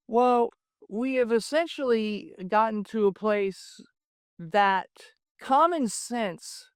Well, we have essentially gotten to a place that common sense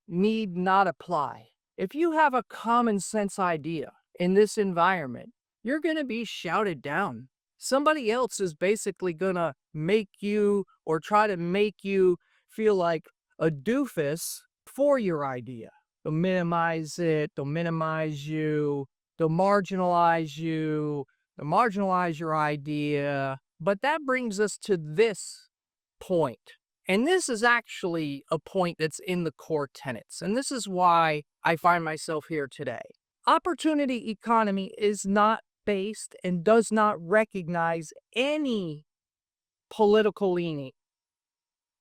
need not apply. If you have a common sense idea in this environment, you're going to be shouted down. Somebody else is basically going to make you or try to make you feel like a doofus for your idea. They'll minimize it, they'll minimize you, they'll marginalize you, they'll marginalize your idea. But that brings us to this point. And this is actually a point that's in the core tenets. And this is why I find myself here today. Opportunity economy is not based and does not recognize any political leaning.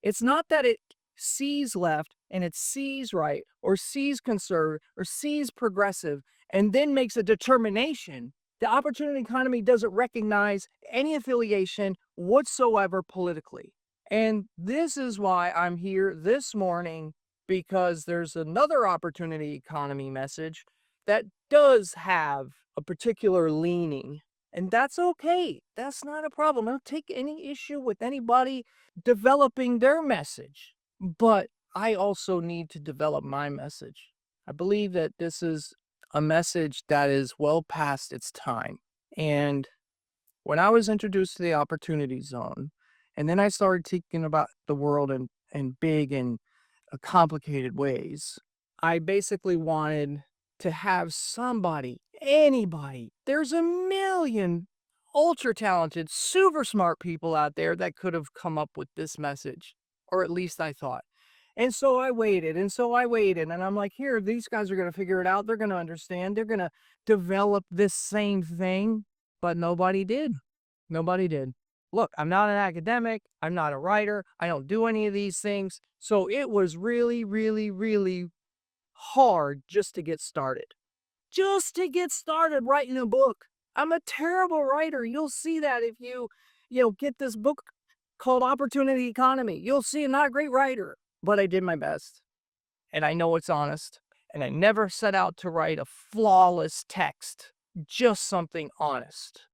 It's not that it sees left and it sees right or sees conservative or sees progressive and then makes a determination. The opportunity economy doesn't recognize any affiliation whatsoever politically. And this is why I'm here this morning, because there's another opportunity economy message that does have a particular leaning. And that's okay. That's not a problem. I don't take any issue with anybody developing their message. But I also need to develop my message. I believe that this is a message that is well past its time. And when I was introduced to the opportunity zone, and then I started thinking about the world in big and complicated ways, I basically wanted to have somebody, anybody. There's a million ultra talented, super smart people out there that could have come up with this message, or at least I thought. And so I waited, and so I waited, and I'm like, here, these guys are going to figure it out. They're going to understand. They're going to develop this same thing. But nobody did. Nobody did. Look, I'm not an academic. I'm not a writer. I don't do any of these things. So it was really, really, really hard just to get started. Just to get started writing a book. I'm a terrible writer. You'll see that if you get this book called Opportunity Economy. You'll see I'm not a great writer, but I did my best. And I know it's honest. And I never set out to write a flawless text, just something honest.